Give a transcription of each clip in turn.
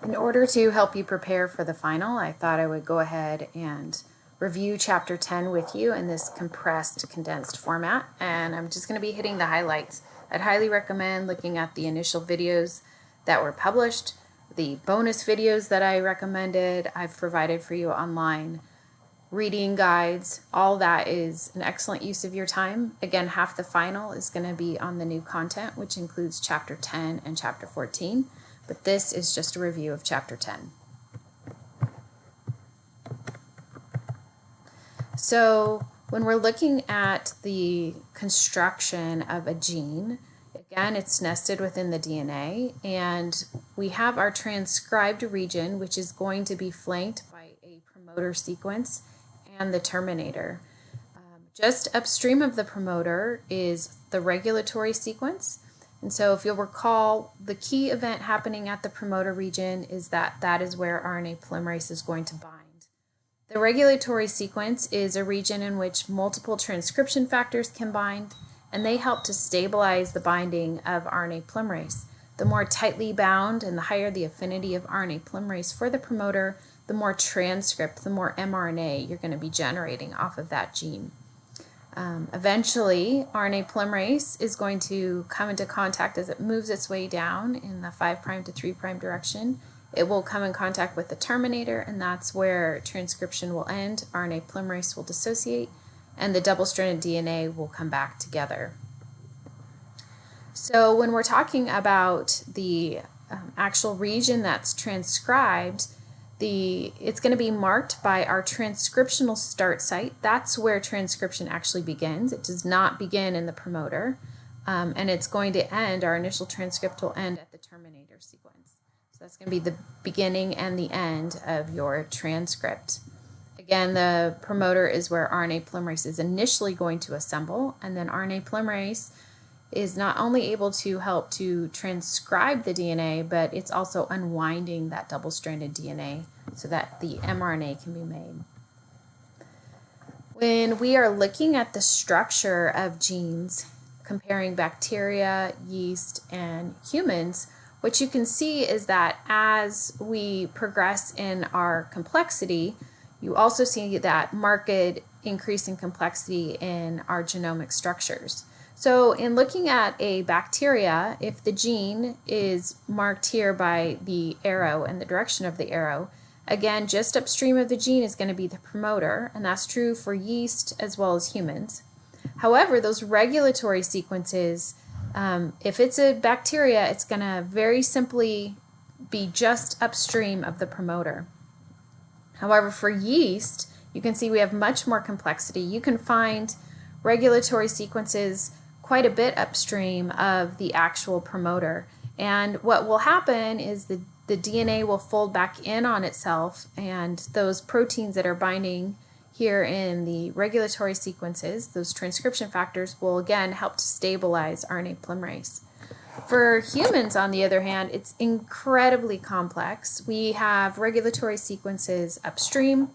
In order to help you prepare for the final, I thought I would go ahead and review Chapter 10 with you in this compressed, condensed format, and I'm just going to be hitting the highlights. I'd highly recommend looking at the initial videos that were published, the bonus videos that I recommended, I've provided for you online, reading guides. All that is an excellent use of your time. Again, half the final is going to be on the new content, which includes Chapter 10 and Chapter 14. But this is just a review of Chapter 10. So when we're looking at the construction of a gene, again, it's nested within the DNA, and we have our transcribed region, which is going to be flanked by a promoter sequence and the terminator. Just upstream of the promoter is the regulatory sequence. And so if you'll recall, the key event happening at the promoter region is that is where RNA polymerase is going to bind. The regulatory sequence is a region in which multiple transcription factors can bind, and they help to stabilize the binding of RNA polymerase. The more tightly bound and the higher the affinity of RNA polymerase for the promoter, the more transcript, the more mRNA you're going to be generating off of that gene. Eventually, RNA polymerase is going to come into contact as it moves its way down in the 5' to 3' direction. It will come in contact with the terminator, and that's where transcription will end. RNA polymerase will dissociate, and the double-stranded DNA will come back together. So when we're talking about the actual region that's transcribed, it's going to be marked by our transcriptional start site. That's where transcription actually begins. It does not begin in the promoter, and it's going to end, our initial transcript will end at the terminator sequence. So that's going to be the beginning and the end of your transcript. Again, the promoter is where RNA polymerase is initially going to assemble, and then RNA polymerase is not only able to help to transcribe the DNA, but it's also unwinding that double-stranded DNA so that the mRNA can be made. When we are looking at the structure of genes, comparing bacteria, yeast, and humans, what you can see is that as we progress in our complexity, you also see that marked increase in complexity in our genomic structures. So in looking at a bacteria, if the gene is marked here by the arrow and the direction of the arrow, again, just upstream of the gene is going to be the promoter, and that's true for yeast as well as humans. However, those regulatory sequences, if it's a bacteria, it's going to very simply be just upstream of the promoter. However, for yeast, you can see we have much more complexity. You can find regulatory sequences quite a bit upstream of the actual promoter. And what will happen is the DNA will fold back in on itself, and those proteins that are binding here in the regulatory sequences, those transcription factors, will again help to stabilize RNA polymerase. For humans, on the other hand, it's incredibly complex. We have regulatory sequences upstream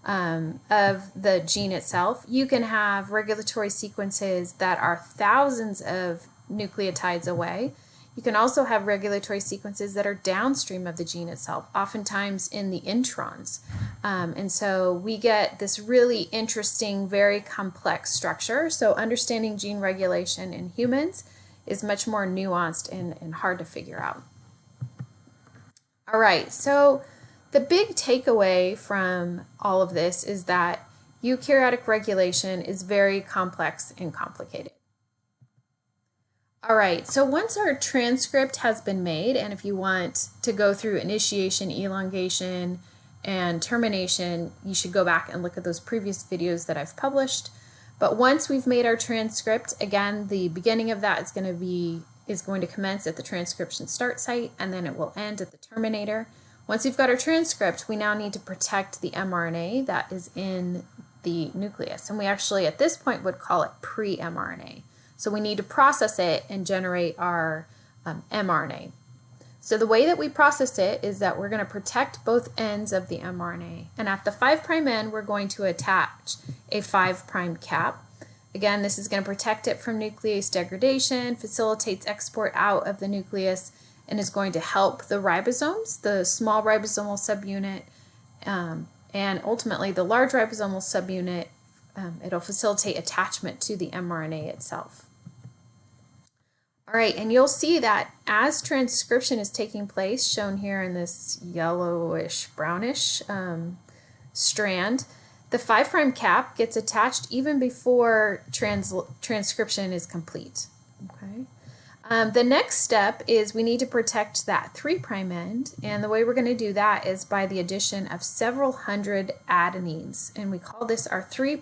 of the gene itself. You can have regulatory sequences that are thousands of nucleotides away. You can also have regulatory sequences that are downstream of the gene itself, oftentimes in the introns. And so we get this really interesting, very complex structure. So understanding gene regulation in humans is much more nuanced and hard to figure out. All right, so the big takeaway from all of this is that eukaryotic regulation is very complex and complicated. All right, so once our transcript has been made, and if you want to go through initiation, elongation, and termination, you should go back and look at those previous videos that I've published. But once we've made our transcript, again, the beginning of that is going to commence at the transcription start site, and then it will end at the terminator. Once we've got our transcript, we now need to protect the mRNA that is in the nucleus. And we actually, at this point, would call it pre-mRNA. So we need to process it and generate our mRNA. So the way that we process it is that we're going to protect both ends of the mRNA. And at the 5' end, we're going to attach a 5' cap. Again, this is going to protect it from nuclease degradation, facilitates export out of the nucleus, and is going to help the ribosomes, the small ribosomal subunit, and ultimately the large ribosomal subunit. It'll facilitate attachment to the mRNA itself. All right, and you'll see that as transcription is taking place, shown here in this yellowish, brownish strand, the 5' cap gets attached even before transcription is complete. Okay. The next step is we need to protect that 3' end, and the way we're going to do that is by the addition of several hundred adenines, and we call this our 3'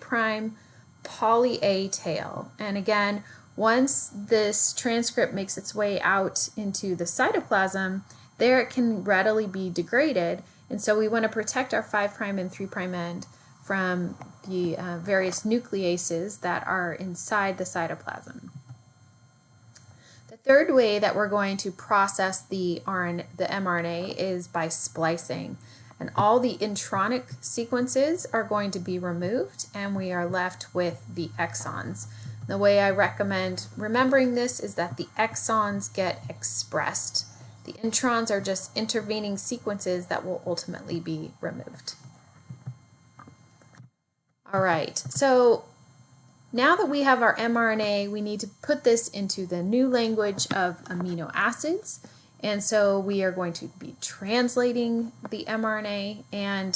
poly A tail. And again, once this transcript makes its way out into the cytoplasm, there it can readily be degraded, and so we want to protect our 5' and 3' end from the various nucleases that are inside the cytoplasm. The third way that we're going to process the mRNA is by splicing. And all the intronic sequences are going to be removed, and we are left with the exons. The way I recommend remembering this is that the exons get expressed. The introns are just intervening sequences that will ultimately be removed. All right, so now that we have our mRNA, we need to put this into the new language of amino acids. And so we are going to be translating the mRNA, and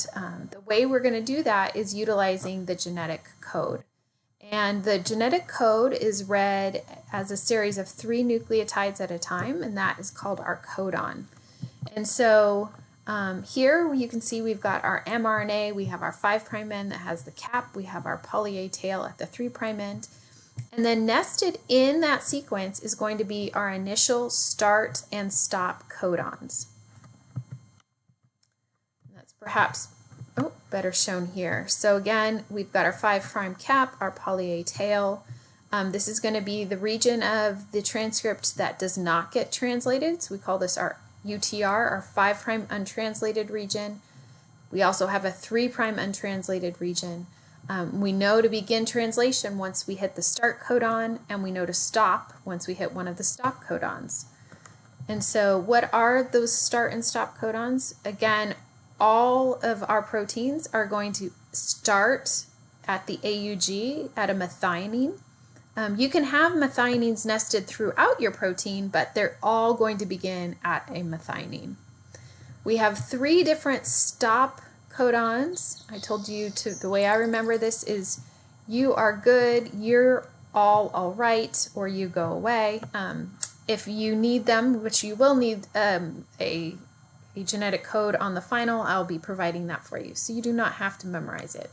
the way we're going to do that is utilizing the genetic code. And the genetic code is read as a series of 3 nucleotides at a time, and that is called our codon. And so here you can see we've got our mRNA, we have our 5' end that has the cap, we have our poly A tail at the 3' end, and then nested in that sequence is going to be our initial start and stop codons. That's perhaps better shown here. So again, we've got our 5' cap, our poly A tail. This is going to be the region of the transcript that does not get translated. So we call this our UTR, our 5' untranslated region. We also have a 3' untranslated region. We know to begin translation once we hit the start codon, and we know to stop once we hit one of the stop codons. And so what are those start and stop codons? Again, all of our proteins are going to start at the AUG at a methionine. You can have methionines nested throughout your protein, but they're all going to begin at a methionine. We have 3 different stop codons. I told you the way I remember this is you are good, you're all right, or you go away. If you need them, which you will need a genetic code on the final, I'll be providing that for you, so you do not have to memorize it.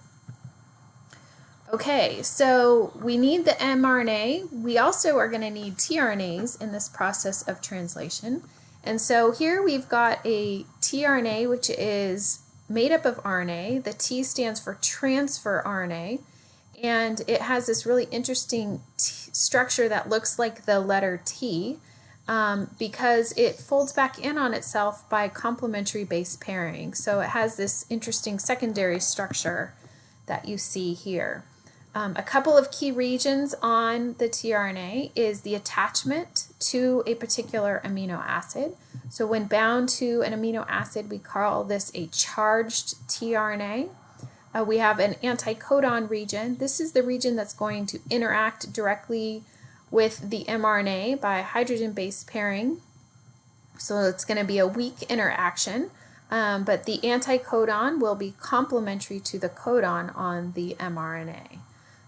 Okay, so we need the mRNA. We also are going to need tRNAs in this process of translation. And so here we've got a tRNA, which is made up of RNA. The T stands for transfer RNA, and it has this really interesting structure that looks like the letter T because it folds back in on itself by complementary base pairing. So it has this interesting secondary structure that you see here. A couple of key regions on the tRNA is the attachment to a particular amino acid. So when bound to an amino acid, we call this a charged tRNA. We have an anticodon region. This is the region that's going to interact directly with the mRNA by hydrogen base pairing. So it's going to be a weak interaction, but the anticodon will be complementary to the codon on the mRNA.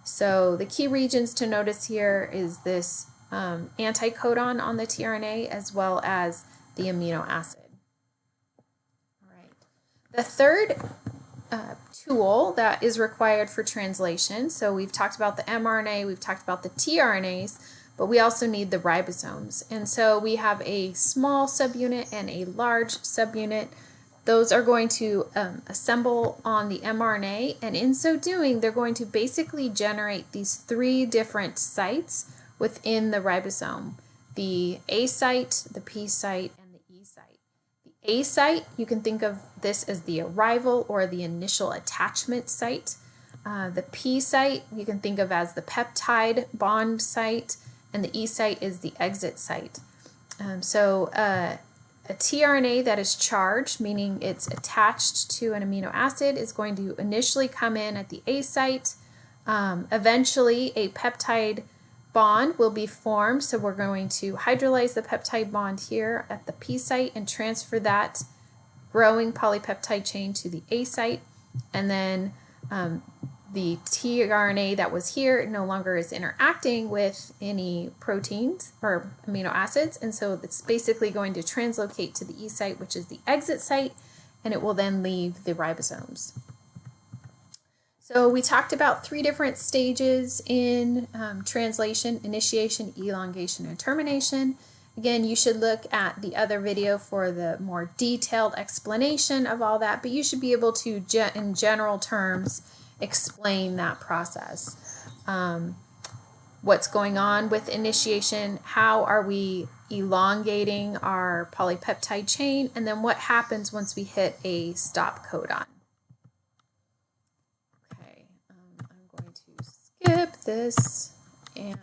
So the key regions to notice here is this anticodon on the tRNA as well as the amino acid. All right. The third tool that is required for translation, so we've talked about the mRNA, we've talked about the tRNAs, but we also need the ribosomes. And so we have a small subunit and a large subunit. Those are going to assemble on the mRNA, and in so doing, they're going to basically generate these 3 different sites within the ribosome: the A site, the P site, and the E site. The A site, you can think of this as the arrival or the initial attachment site. The P site, you can think of as the peptide bond site, and the E site is the exit site. a tRNA that is charged, meaning it's attached to an amino acid, is going to initially come in at the A site. Eventually, a peptide bond will be formed, so we're going to hydrolyze the peptide bond here at the P site and transfer that growing polypeptide chain to the A site, and then the tRNA that was here no longer is interacting with any proteins or amino acids, and so it's basically going to translocate to the E site, which is the exit site, and it will then leave the ribosomes. So we talked about 3 different stages in translation: initiation, elongation, and termination. Again, you should look at the other video for the more detailed explanation of all that, but you should be able to, in general terms, explain that process. What's going on with initiation, how are we elongating our polypeptide chain, and then what happens once we hit a stop codon. Okay, I'm going to skip this, and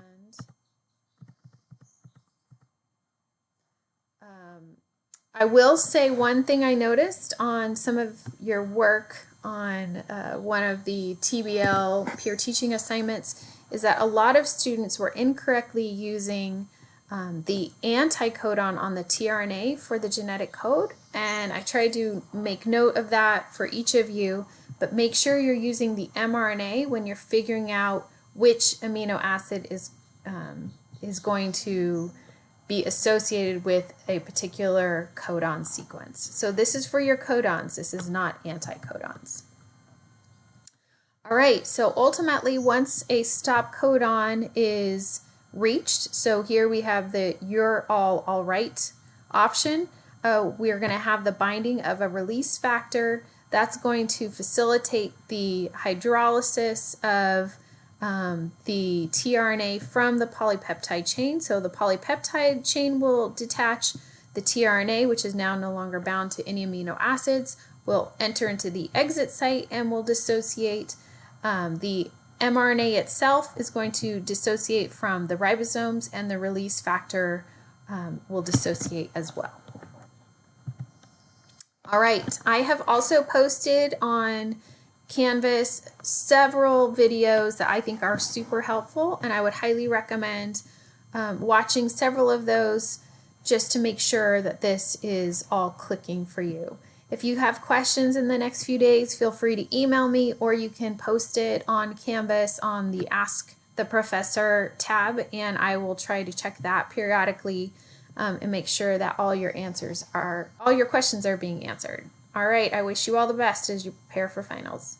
I will say one thing I noticed on some of your work on one of the TBL peer teaching assignments is that a lot of students were incorrectly using the anticodon on the tRNA for the genetic code, and I tried to make note of that for each of you, but make sure you're using the mRNA when you're figuring out which amino acid is going to be associated with a particular codon sequence. So this is for your codons, this is not anticodons. All right, so ultimately once a stop codon is reached, so here we have the you're all right option, we're going to have the binding of a release factor that's going to facilitate the hydrolysis of the tRNA from the polypeptide chain. So the polypeptide chain will detach, the tRNA, which is now no longer bound to any amino acids, will enter into the exit site and will dissociate. The mRNA itself is going to dissociate from the ribosomes, and the release factor will dissociate as well. All right, I have also posted on Canvas several videos that I think are super helpful, and I would highly recommend watching several of those just to make sure that this is all clicking for you. If you have questions in the next few days, feel free to email me, or you can post it on Canvas on the Ask the Professor tab, and I will try to check that periodically and make sure that all your questions are being answered. All right, I wish you all the best as you prepare for finals.